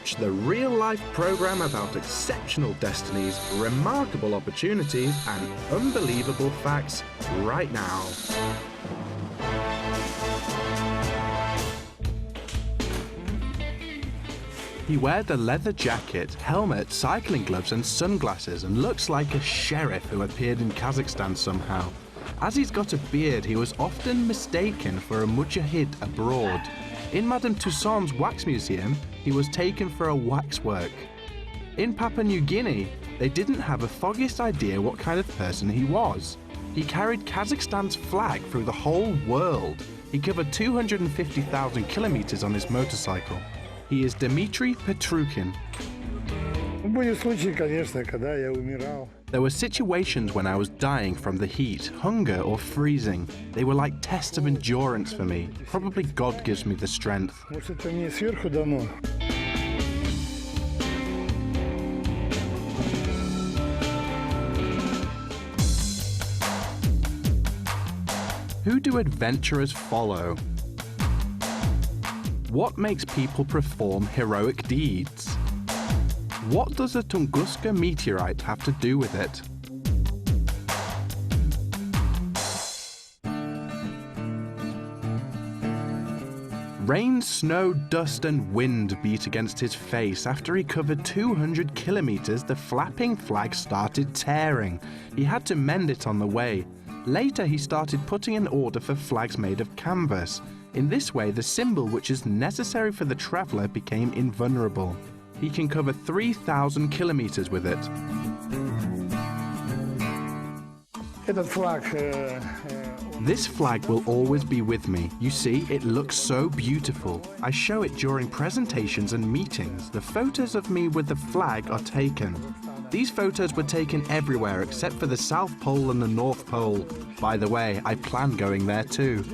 Watch the real-life program about exceptional destinies, remarkable opportunities, and unbelievable facts right now. He wears a leather jacket, helmet, cycling gloves and sunglasses and looks like a sheriff who appeared in Kazakhstan somehow. As he's got a beard, he was often mistaken for a mujahid abroad. In Madame Tussauds Wax Museum, he was taken for a waxwork. In Papua New Guinea, they didn't have a foggiest idea what kind of person he was. He carried Kazakhstan's flag through the whole world. He covered 250,000 kilometers on his motorcycle. He is Dmitry Petrukhin. There were situations when I was dying from the heat, hunger or freezing. They were like tests of endurance for me. Probably God gives me the strength. Who do adventurers follow? What makes people perform heroic deeds? What does a Tunguska meteorite have to do with it? Rain, snow, dust and wind beat against his face. After he covered 200 kilometers, the flapping flag started tearing. He had to mend it on the way. Later, he started putting in order for flags made of canvas. In this way, the symbol which is necessary for the traveler became invulnerable. He can cover 3,000 kilometers with it. This flag will always be with me. You see, it looks so beautiful. I show it during presentations and meetings. The photos of me with the flag are taken. These photos were taken everywhere except for the South Pole and the North Pole. By the way, I plan going there too.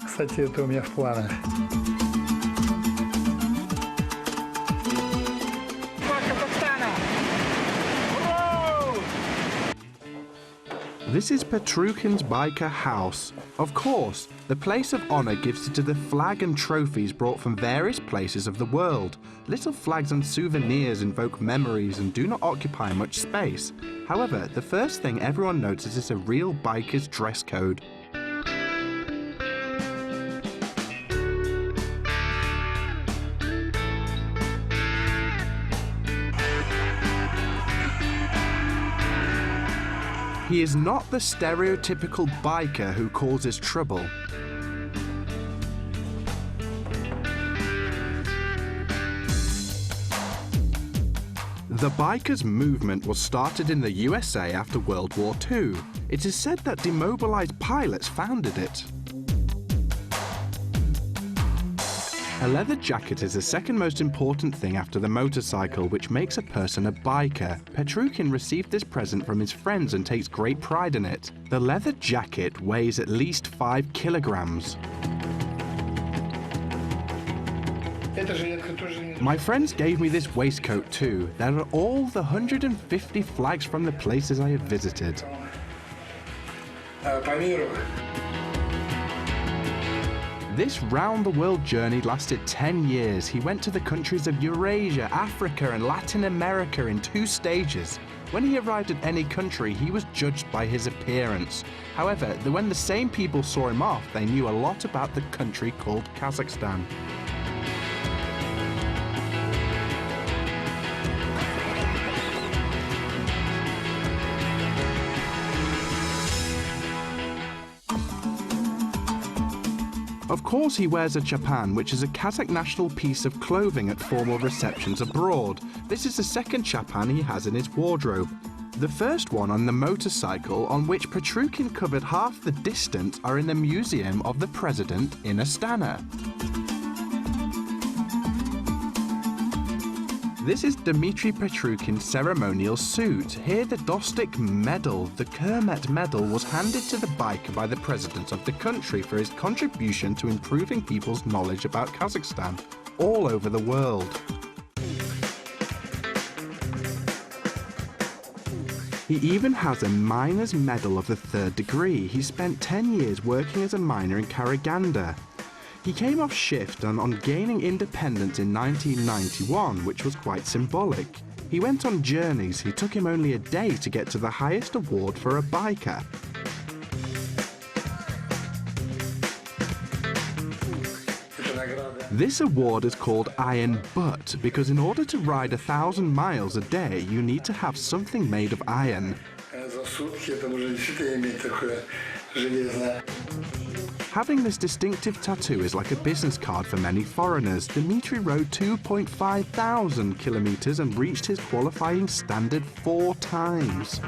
Кстати, это у меня в планах. This is Petrukhin's biker house. Of course, the place of honor gives it to the flag and trophies brought from various places of the world. Little flags and souvenirs invoke memories and do not occupy much space. However, the first thing everyone notices is a real biker's dress code. He is not the stereotypical biker who causes trouble. The bikers movement was started in the USA after World War II. It is said that demobilized pilots founded it. A leather jacket is the second most important thing after the motorcycle, which makes a person a biker. Petrukhin received this present from his friends and takes great pride in it. The leather jacket weighs at least 5 kilograms. My friends gave me this waistcoat too. There are all the 150 flags from the places I have visited. This round-the-world journey lasted 10 years. He went to the countries of Eurasia, Africa and Latin America in 2 stages. When he arrived at any country, he was judged by his appearance. However, when the same people saw him off, they knew a lot about the country called Kazakhstan. Of course, he wears a chapan, which is a Kazakh national piece of clothing at formal receptions abroad. This is the second chapan he has in his wardrobe. The first one on the motorcycle, on which Petrukhin covered half the distance, are in the Museum of the President in Astana. This is Dmitry Petrukhin's ceremonial suit. Here the Dostik medal, the Kermet medal, was handed to the biker by the president of the country for his contribution to improving people's knowledge about Kazakhstan all over the world. He even has a miner's medal of the 3rd degree. He spent 10 years working as a miner in Karaganda. He came off shift and on gaining independence in 1991, which was quite symbolic. He went on journeys. It took him only a day to get to the highest award for a biker. This award is called Iron Butt because in order to ride 1,000 miles a day, you need to have something made of iron. Having this distinctive tattoo is like a business card for many foreigners. Dmitry rode 2.5 thousand kilometers and reached his qualifying standard 4 times.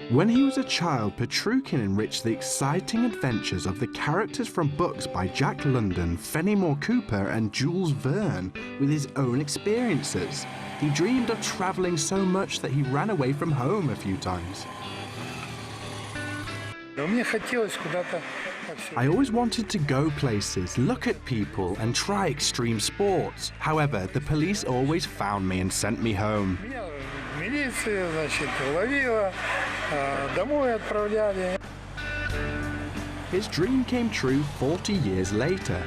When he was a child, Petruchin enriched the exciting adventures of the characters from books by Jack London, Fenimore Cooper and Jules Verne with his own experiences. He dreamed of traveling so much that he ran away from home a few times. I always wanted to go places, look at people and try extreme sports. However, the police always found me and sent me home. His dream came true 40 years later.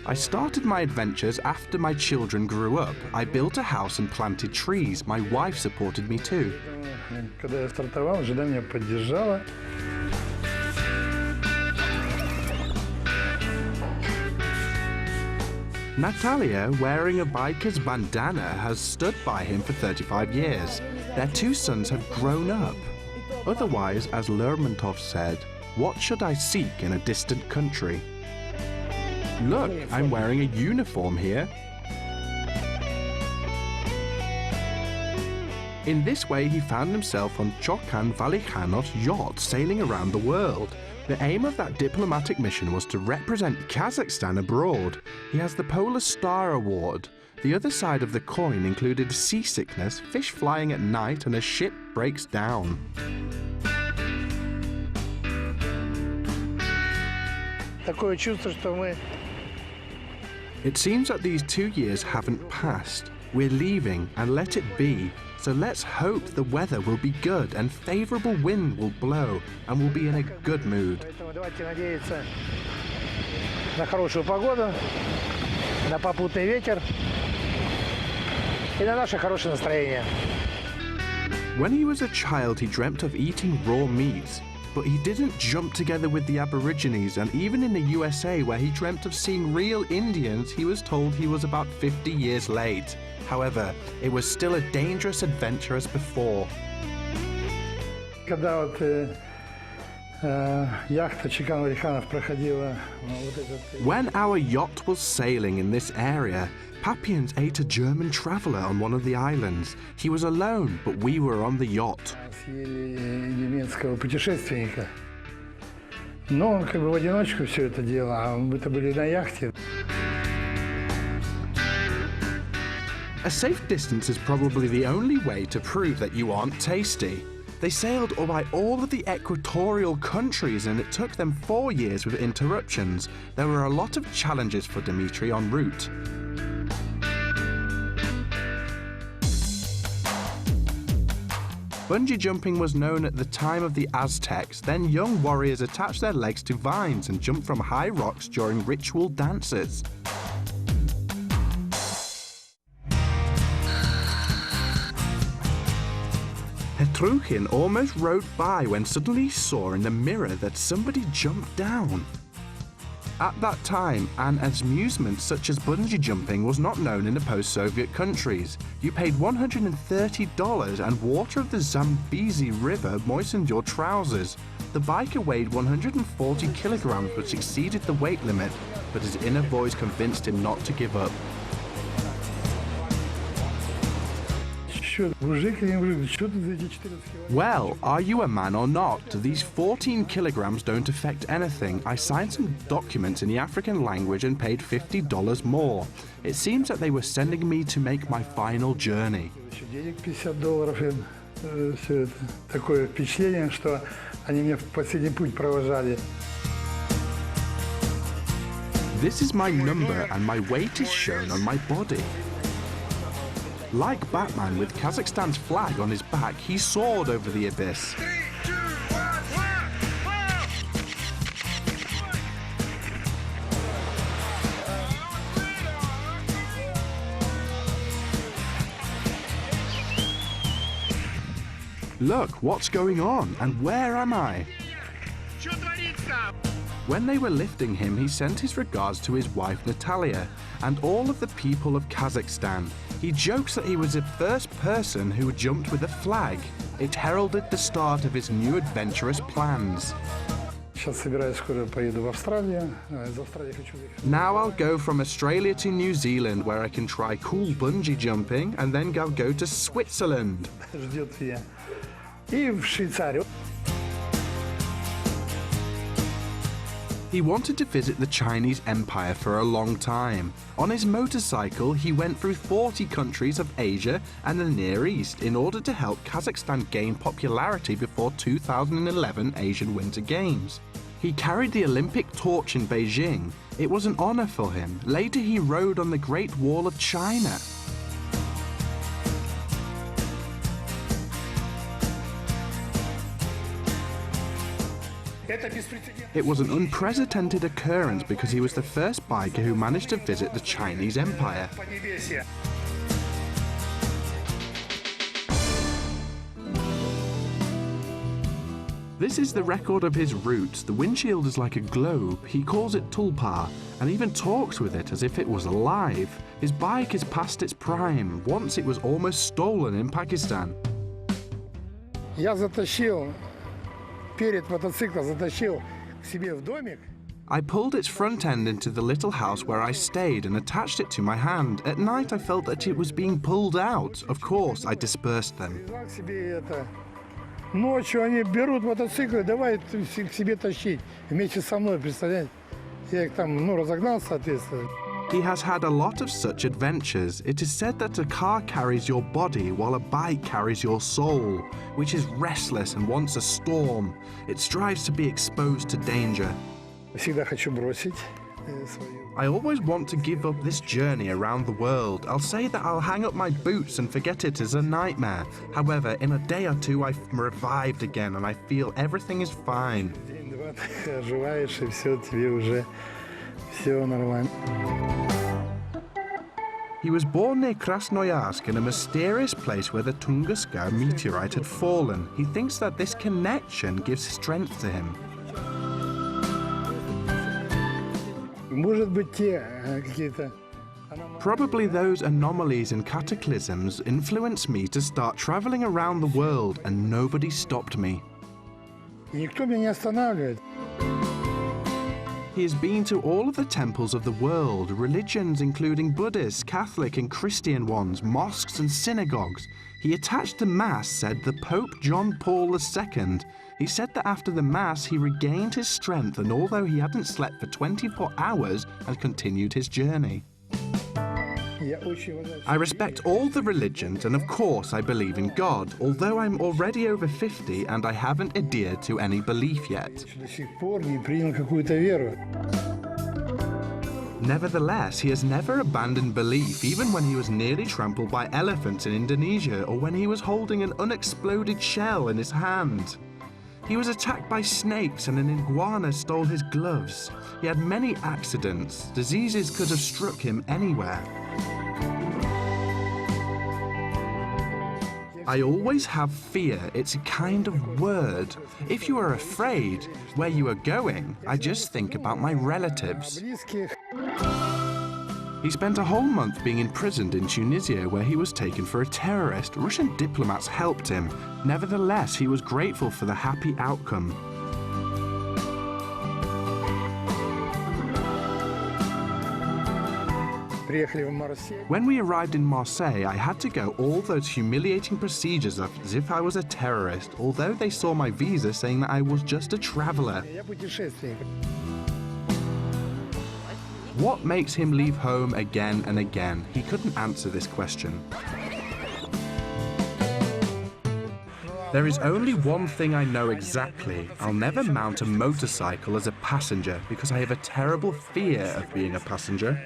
I started my adventures after my children grew up. I built a house and planted trees. My wife supported me too. Natalia, wearing a biker's bandana, has stood by him for 35 years. Their 2 sons have grown up. Otherwise, as Lermontov said, what should I seek in a distant country? Look, I'm wearing a uniform here. In this way, he found himself on Chokhan Valikhanov's yacht sailing around the world. The aim of that diplomatic mission was to represent Kazakhstan abroad. He has the Polar Star Award. The other side of the coin included seasickness, fish flying at night, and a ship breaks down. It seems that these 2 years haven't passed. We're leaving, and let it be. So let's hope the weather will be good and favorable wind will blow and we'll be in a good mood. When he was a child, he dreamt of eating raw meat. But he didn't jump together with the Aborigines, and even in the USA, where he dreamt of seeing real Indians, he was told he was about 50 years late. However, it was still a dangerous adventure as before. When our yacht was sailing in this area, Papians ate a German traveler on one of the islands. He was alone, but we were on the yacht. Немецкого путешественника. Но он как бы в одиночку все это делал, а мы-то были на яхте. A safe distance is probably the only way to prove that you aren't tasty. They sailed by all of the equatorial countries and it took them 4 years with interruptions. There were a lot of challenges for Dmitry en route. Bungee jumping was known at the time of the Aztecs. Then young warriors attached their legs to vines and jumped from high rocks during ritual dances. Petruchin almost rode by when suddenly he saw in the mirror that somebody jumped down. At that time, an amusement such as bungee jumping was not known in the post-Soviet countries. You paid $130 and water of the Zambezi River moistened your trousers. The biker weighed 140 kilograms, which exceeded the weight limit, but his inner voice convinced him not to give up. Well, are you a man or not? These 14 kilograms don't affect anything. I signed some documents in the African language and paid $50 more. It seems that they were sending me to make my final journey. This is my number and my weight is shown on my body. Like Batman with Kazakhstan's flag on his back, he soared over the abyss. Look, what's going on, and where am I? When they were lifting him, he sent his regards to his wife Natalia and all of the people of Kazakhstan. He jokes that he was the first person who jumped with a flag. It heralded the start of his new adventurous plans. Now I'll go from Australia to New Zealand, where I can try cool bungee jumping, and then I'll go to Switzerland. He wanted to visit the Chinese Empire for a long time. On his motorcycle, he went through 40 countries of Asia and the Near East in order to help Kazakhstan gain popularity before 2011 Asian Winter Games. He carried the Olympic torch in Beijing. It was an honor for him. Later, he rode on the Great Wall of China. It was an unprecedented occurrence because he was the first biker who managed to visit the Chinese Empire. This is the record of his route. The windshield is like a globe. He calls it tulpa and even talks with it as if it was alive. His bike is past its prime. Once it was almost stolen in Pakistan. I pulled its front end into the little house where I stayed and attached it to my hand. At night I felt that it was being pulled out. Of course, I dispersed them. Ночью они берут мотоциклы, давай к себе тащить. Вместе со мной, представляете? Я их там, разогнал, соответственно. He has had a lot of such adventures. It is said that a car carries your body while a bike carries your soul, which is restless and wants a storm. It strives to be exposed to danger. Всегда хочу бросить свою. I always want to give up this journey around the world. I'll say that I'll hang up my boots and forget it as a nightmare. However, in a day or two, I'm revived again and I feel everything is fine. День-два ты оживаешь, и все, тебе уже все нормально. He was born near Krasnoyarsk in a mysterious place where the Tunguska meteorite had fallen. He thinks that this connection gives strength to him. Может быть, те какие-то. Probably those anomalies and cataclysms influenced me to start traveling around the world, and nobody stopped me. Никто меня не останавливает. He has been to all of the temples of the world, religions including Buddhist, Catholic and Christian ones, mosques and synagogues. He attached the Mass, said the Pope John Paul II. He said that after the Mass he regained his strength, and although he hadn't slept for 24 hours, had continued his journey. I respect all the religions and of course I believe in God, although I'm already over 50 and I haven't adhered to any belief yet. Nevertheless, he has never abandoned belief, even when he was nearly trampled by elephants in Indonesia or when he was holding an unexploded shell in his hand. He was attacked by snakes and an iguana stole his gloves. He had many accidents. Diseases could have struck him anywhere. I always have fear. It's a kind of word. If you are afraid where you are going, I just think about my relatives. He spent a whole month being imprisoned in Tunisia, where he was taken for a terrorist. Russian diplomats helped him. Nevertheless, he was grateful for the happy outcome. When we arrived in Marseille, I had to go all those humiliating procedures as if I was a terrorist, although they saw my visa saying that I was just a traveler. What makes him leave home again and again? He couldn't answer this question. There is only one thing I know exactly. I'll never mount a motorcycle as a passenger because I have a terrible fear of being a passenger.